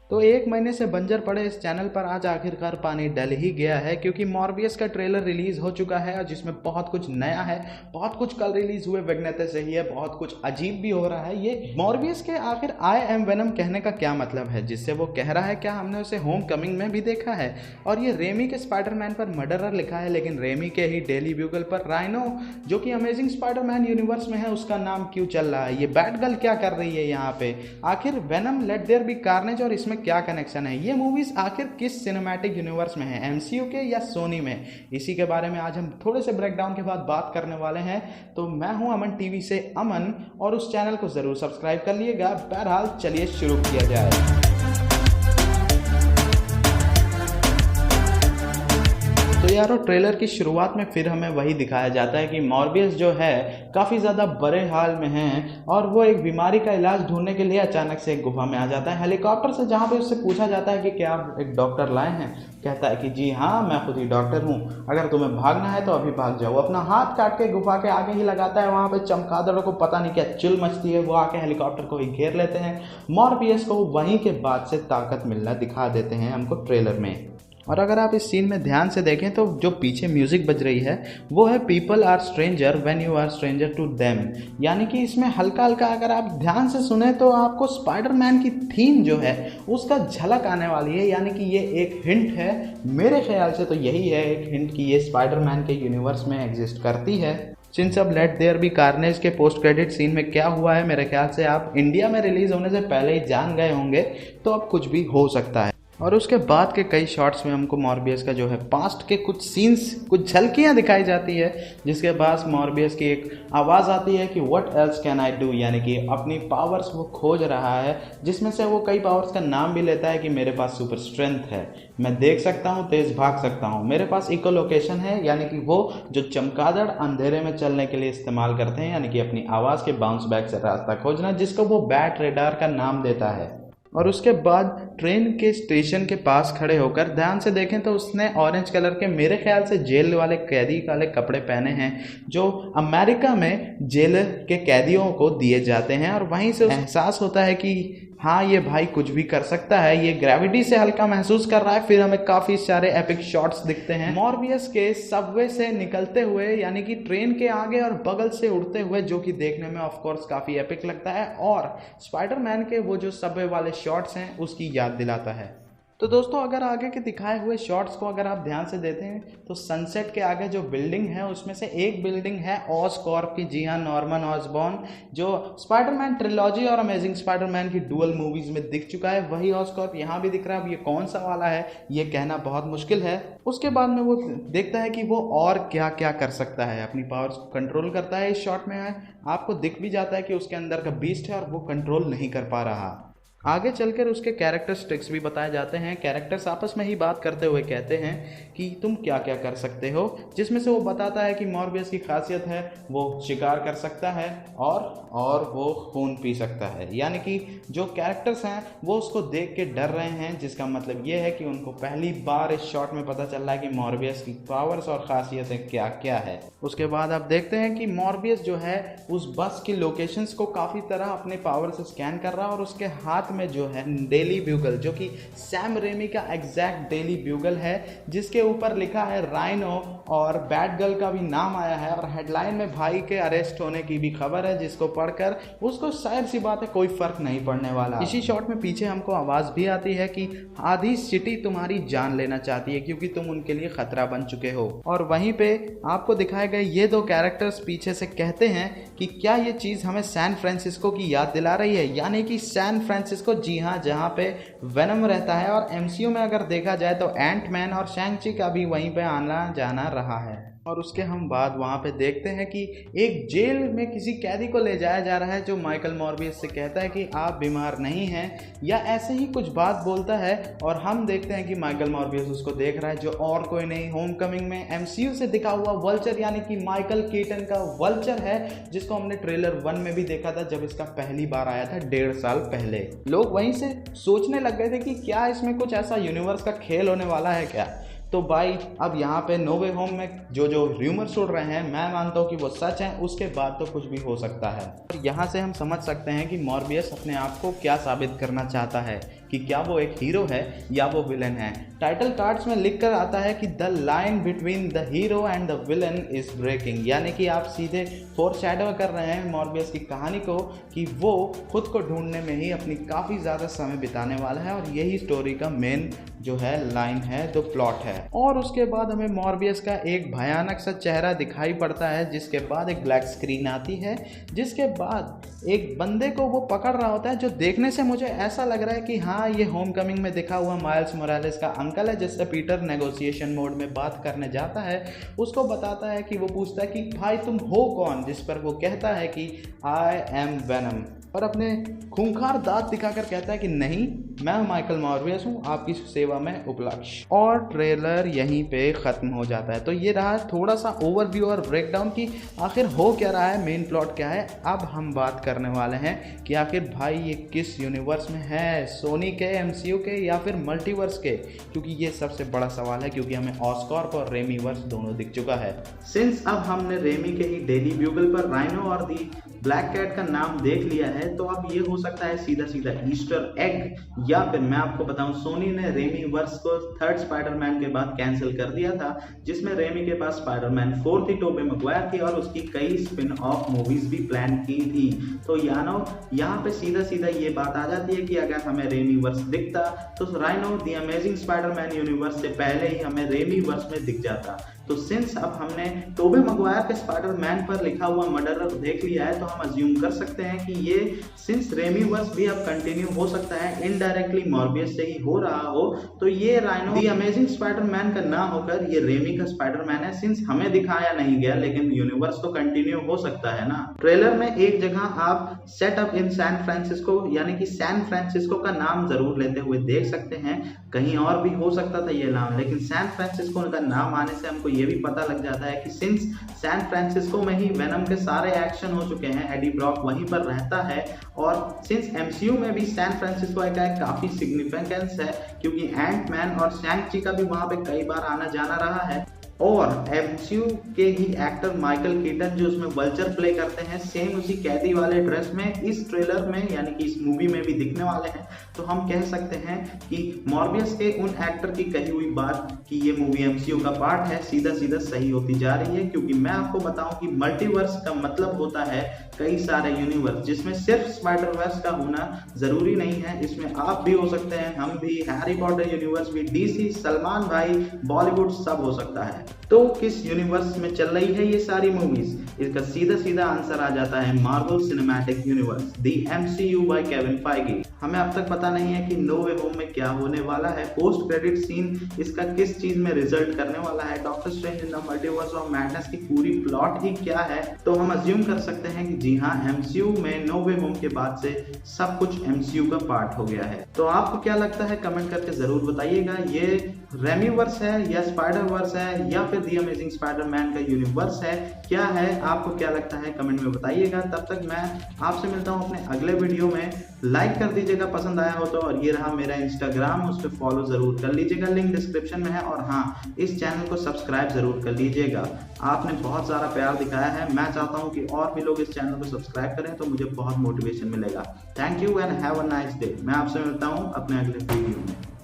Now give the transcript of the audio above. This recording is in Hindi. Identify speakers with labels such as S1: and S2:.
S1: तो 1 महीने से बंजर पड़े इस चैनल पर आज आखिरकार पानी डल ही गया है, क्योंकि मॉर्बियस का ट्रेलर रिलीज हो चुका है और जिसमें बहुत कुछ नया है, बहुत कुछ कल रिलीज हुए विज्ञते से ही है, बहुत कुछ अजीब भी हो रहा है। ये मॉर्बियस के आखिर आई एम वेनम कहने का क्या मतलब है, जिससे वो कह रहा है, क्या हमने उसे होम कमिंग में भी देखा है? और ये रेमी के स्पाइडरमैन पर मर्डरर लिखा है, लेकिन रेमी के ही डेली ब्यूगल पर राइनो जो कि अमेजिंग स्पाइडरमैन यूनिवर्स में है उसका नाम क्यों चल रहा है? ये बैटगर्ल क्या कर रही है यहाँ पे? आखिर Venom let there be Carnage और इसमें क्या कनेक्शन है? ये मूवीज आखिर किस सिनेमैटिक यूनिवर्स में है, एमसीयू के या सोनी में? इसी के बारे में आज हम थोड़े से ब्रेकडाउन के बाद बात करने वाले हैं। तो मैं हूं अमन टीवी से अमन और उस चैनल को जरूर सब्सक्राइब कर लिएगा। बहरहाल चलिए शुरू किया जाए। तो यारो, ट्रेलर की शुरुआत में फिर हमें वही दिखाया जाता है कि मॉर्बियस जो है काफ़ी ज़्यादा बुरे हाल में है और वो एक बीमारी का इलाज ढूंढने के लिए अचानक से एक गुफा में आ जाता है हेलीकॉप्टर से, जहाँ पे उससे पूछा जाता है कि क्या आप एक डॉक्टर लाए हैं? कहता है कि जी हाँ, मैं खुद ही डॉक्टर हूँ, अगर तुम्हें भागना है तो अभी भाग जाओ। अपना हाथ काट के गुफा के आगे ही लगाता है। वहाँ पे चमगादड़ों को पता नहीं क्या चुल मचती है, वो आके हेलीकॉप्टर को ही घेर लेते हैं। मॉर्बियस को वहीं के बाद से ताकत मिलना दिखा देते हैं हमको ट्रेलर में। और अगर आप इस सीन में ध्यान से देखें तो जो पीछे म्यूजिक बज रही है वो है people are stranger when you are stranger to them, यानी कि इसमें हल्का हल्का अगर आप ध्यान से सुने तो आपको स्पाइडरमैन की थीम जो है उसका झलक आने वाली है, यानी कि ये एक हिंट है। मेरे ख्याल से तो यही है एक हिंट कि ये स्पाइडरमैन के यूनिवर्स में एग्जिस्ट करती है। सिंस अब लेट देयर बी कार्नेज के पोस्ट क्रेडिट सीन में क्या हुआ है, मेरे ख्याल से आप इंडिया में रिलीज होने से पहले ही जान गए होंगे, तो अब कुछ भी हो सकता है। और उसके बाद के कई शॉट्स में हमको मॉर्बियस का जो है पास्ट के कुछ सीन्स, कुछ झलकियां दिखाई जाती है, जिसके बाद मॉर्बियस की एक आवाज़ आती है कि what else can I do, यानी कि अपनी पावर्स वो खोज रहा है, जिसमें से वो कई पावर्स का नाम भी लेता है कि मेरे पास सुपर स्ट्रेंथ है, मैं देख सकता हूँ, तेज भाग सकता हूँ, मेरे पास इको लोकेशन है, यानी कि वो जो चमगादड़ अंधेरे में चलने के लिए इस्तेमाल करते हैं, यानी कि अपनी आवाज़ के बाउंस बैक से रास्ता खोजना, जिसको वो बैट रेडार का नाम देता है। और उसके बाद ट्रेन के स्टेशन के पास खड़े होकर ध्यान से देखें तो उसने ऑरेंज कलर के, मेरे ख्याल से जेल वाले कैदी वाले कपड़े पहने हैं, जो अमेरिका में जेल के कैदियों को दिए जाते हैं। और वहीं से एहसास होता है कि हाँ, ये भाई कुछ भी कर सकता है, ये ग्रेविटी से हल्का महसूस कर रहा है। फिर हमें काफी सारे एपिक शॉट्स दिखते हैं मॉर्बियस के सबवे से निकलते हुए, यानी कि ट्रेन के आगे और बगल से उड़ते हुए, जो कि देखने में ऑफ कोर्स काफी एपिक लगता है और स्पाइडरमैन के वो जो सबवे वाले शॉट्स हैं उसकी याद दिलाता है। तो दोस्तों, अगर आगे के दिखाए हुए शॉट्स को अगर आप ध्यान से देते हैं तो सनसेट के आगे जो बिल्डिंग है उसमें से एक बिल्डिंग है ऑसकॉर्प की। जी हाँ, नॉर्मन ऑसबॉर्न जो स्पाइडरमैन ट्रिलॉजी और अमेजिंग स्पाइडरमैन की डुअल मूवीज में दिख चुका है, वही ऑसकॉर्प यहाँ भी दिख रहा है। अब ये कौन सा वाला है ये कहना बहुत मुश्किल है। उसके बाद में वो देखता है कि वो और क्या क्या कर सकता है, अपनी पावर्स को कंट्रोल करता है। इस शॉट में आपको दिख भी जाता है कि उसके अंदर का बीस्ट है और वो कंट्रोल नहीं कर पा रहा। आगे चलकर उसके कैरेक्टरिस्टिक्स भी बताए जाते हैं। कैरेक्टर्स आपस में ही बात करते हुए कहते हैं कि तुम क्या क्या कर सकते हो, जिसमें से वो बताता है कि मॉर्बियस की खासियत है वो शिकार कर सकता है और वो खून पी सकता है, यानी कि जो कैरेक्टर्स हैं वो उसको देख के डर रहे हैं, जिसका मतलब ये है कि उनको पहली बार इस शॉट में पता चल रहा है कि मॉर्बियस की पावर्स और खासियतें क्या क्या है। उसके बाद आप देखते हैं कि मॉर्बियस जो है उस बस की लोकेशंस को काफ़ी तरह अपने पावर से स्कैन कर रहा है और उसके हाथ में जो है डेली ब्यूगल, जो कि सैम रेमी का एग्जैक्ट डेली ब्यूगल है, जिसके ऊपर लिखा है राइनो और बैटगर्ल का भी नाम आया है और हेडलाइन में भाई के अरेस्ट होने की भी खबर है, जिसको पढ़कर उसको शायद सी बात है कोई फर्क नहीं पड़ने वाला। इसी शॉट में पीछे हमको आवाज भी आती है कि आधी सिटी तुम्हारी जान लेना चाहती है क्योंकि तुम उनके लिए खतरा बन चुके हो। और वहीं पे आपको दिखाए गए ये दो कैरेक्टर्स पीछे से कहते हैं कि क्या ये चीज हमें सैन फ्रांसिस्को की याद दिला रही है, यानी कि सैन फ्रांसिस्को, जी हाँ, जहाँ पे वेनम रहता है। और एमसीयू में अगर देखा जाए तो एंटमैन और शैंग-ची का भी वहीं पे आना जाना रहा है। और उसके हम बाद वहाँ पे देखते हैं कि एक जेल में किसी कैदी को ले जाया जा रहा है, जो माइकल मॉर्बियस से कहता है कि आप बीमार नहीं हैं, या ऐसे ही कुछ बात बोलता है। और हम देखते हैं कि माइकल मॉर्बियस उसको देख रहा है, जो और कोई नहीं, होम कमिंग में एमसीयू से दिखा हुआ वल्चर, यानी कि माइकल कीटन का वल्चर है, जिसको हमने ट्रेलर 1 में भी देखा था जब इसका पहली बार आया था 1.5 साल पहले। लोग वहीं से सोचने लग गए थे कि क्या इसमें कुछ ऐसा यूनिवर्स का खेल होने वाला है क्या। तो भाई अब यहाँ पे नो वे होम में जो र्यूमर्स उड़ रहे हैं, मैं मानता हूँ कि वो सच हैं, उसके बाद तो कुछ भी हो सकता है। और यहाँ से हम समझ सकते हैं कि मॉर्बियस अपने आप को क्या साबित करना चाहता है, कि क्या वो एक हीरो है या वो विलन है। टाइटल कार्ड्स में लिख कर आता है कि the line between the hero and the villain is breaking, यानी कि आप सीधे फोरशैडो कर रहे हैं मॉर्बियस की कहानी को कि वो खुद को ढूंढने में ही अपनी काफ़ी ज़्यादा समय बिताने वाला है और यही स्टोरी का मेन जो है लाइन है, जो प्लॉट है। और उसके बाद हमें मॉर्बियस का एक भयानक सा चेहरा दिखाई पड़ता है, जिसके बाद एक ब्लैक स्क्रीन आती है, जिसके बाद एक बंदे को वो पकड़ रहा होता है जो देखने से मुझे ऐसा लग रहा है कि हाँ ये होमकमिंग में दिखा हुआ माइल्स मोरालेस का अंकल है, जिससे पीटर नेगोशिएशन मोड में बात करने जाता है। उसको बताता है कि वो पूछता है कि भाई तुम हो कौन, जिस पर वो कहता है कि आई एम वेनम, और अपने खूंखार दांत दिखाकर कहता है कि नहीं, मैं माइकल मॉर्बियस हूँ, आपकी सेवा में उपलक्ष्य। और ट्रेलर यहीं पे ख़त्म हो जाता है। तो ये रहा थोड़ा सा ओवरव्यू और ब्रेकडाउन की आखिर हो क्या रहा है, मेन प्लॉट क्या है। अब हम बात करने वाले हैं कि आखिर भाई ये किस यूनिवर्स में है, सोनी के, एमसीयू के या फिर मल्टीवर्स के, क्योंकि ये सबसे बड़ा सवाल है, क्योंकि हमें ऑस्कॉर्प और रेमी वर्स दोनों दिख चुका है। सिंस अब हमने रेमी के ही डेली ब्यूगल पर राइनो और दी ब्लैक कैट का नाम देख लिया है, तो अब ये हो सकता है सीधा सीधा ईस्टर एग, या फिर मैं आपको बताऊं सोनी ने रेमी वर्स को थर्ड स्पाइडरमैन के बाद कैंसिल कर दिया था, जिसमें रेमी के पास स्पाइडरमैन 4 थी, टोबे मैguire थी, और उसकी कई स्पिन ऑफ मूवीज भी प्लान की थी। तो यानो यहाँ पे सीधा सीधा ये बात आ जाती है कि अगर हमें रेमी वर्स दिखता तो rhino the amazing Spiderman universe से पहले ही हमें रेमी वर्स में दिख जाता। तो सिंस अब हमने टोबे मैguire के स्पाइडरमैन पर लिखा हुआ मर्डरर देख लिया है, तो हम अज्यूम कर सकते हैं कि ये सिंस रेमी वर्स भी अब कंटिन्यू हो सकता है, इनडायरेक्टली मॉर्बियस से ही हो रहा हो, तो ये राइनो द अमेजिंग स्पाइडरमैन का ना होकर ये रेमी का स्पाइडरमैन है। सिंस हमें दिखाया नहीं गया, लेकिन यूनिवर्स तो कंटिन्यू हो सकता है ना। ट्रेलर में एक जगह आप set up in San Francisco यानी कि सैन फ्रांसिस्को का नाम जरूर लेते हुए देख सकते हैं, कहीं और भी हो सकता था ये नाम, लेकिन सैन फ्रांसिस्को का नाम आने से हमको ये भी पता लग जाता है कि सिंस सैन फ्रांसिस्को में ही वेनम के सारे एक्शन हो चुके हैं, एडी ब्रॉक वहीं पर रहता है, और सिंस एमसीयू में भी सैन फ्रांसिस्को का काफी सिग्निफिकेंस है, क्योंकि एंट मैन और शैंक-ची का भी वहां पे कई बार आना जाना रहा है। और एमसीयू के ही एक्टर माइकल कीटन जो उसमें वल्चर प्ले करते हैं, सेम उसी कैदी वाले ड्रेस में इस ट्रेलर में यानी कि इस मूवी में भी दिखने वाले हैं। तो हम कह सकते हैं कि मॉर्बियस के उन एक्टर की कही हुई बात कि ये मूवी एमसीयू का पार्ट है सीधा सीधा सही होती जा रही है, क्योंकि मैं आपको बताऊं कि मल्टीवर्स का मतलब होता है कई सारे यूनिवर्स, जिसमें सिर्फ स्पाइडरवर्स का होना जरूरी नहीं है, इसमें आप भी हो सकते हैं, हम भी, हैरी पॉटर यूनिवर्स भी, डीसी, सलमान भाई, बॉलीवुड, सब हो सकता है। तो किस यूनिवर्स में चल रही है ये सारी मूवीज, इसका सीधा सीधा आंसर आ जाता है Marvel cinematic universe, the MCU by Kevin Feige. हमें अब तक पता नहीं है कि नो वे होम में क्या होने वाला है, पोस्ट क्रेडिट सीन इसका किस चीज में रिजल्ट करने वाला है, doctor strange in the multiverse of madness की पूरी प्लॉट ही क्या है। तो हम अज्यूम कर सकते हैं कि जी हाँ, एमसीयू में नो वे होम के बाद से सब कुछ एमसीयू का पार्ट हो गया है। तो आपको क्या लगता है कमेंट करके जरूर बताइएगा, ये रेमीवर्स है या स्पाइडरवर्स है या फिर द अमेजिंग स्पाइडरमैन का यूनिवर्स है, क्या है, आपको क्या लगता है कमेंट में बताइएगा। तब तक मैं आपसे मिलता हूं अपने अगले वीडियो में, लाइक कर दीजिएगा पसंद आया हो तो, और ये रहा मेरा इंस्टाग्राम, उस पर फॉलो जरूर कर लीजिएगा, लिंक डिस्क्रिप्शन में है, और हाँ, इस चैनल को सब्सक्राइब जरूर कर लीजिएगा। आपने बहुत सारा प्यार दिखाया है, मैं चाहता हूँ कि और भी लोग इस चैनल को सब्सक्राइब करें, तो मुझे बहुत मोटिवेशन मिलेगा। Thank you and have a nice day. मैं आपसे मिलता हूँ अपने अगले वीडियो में।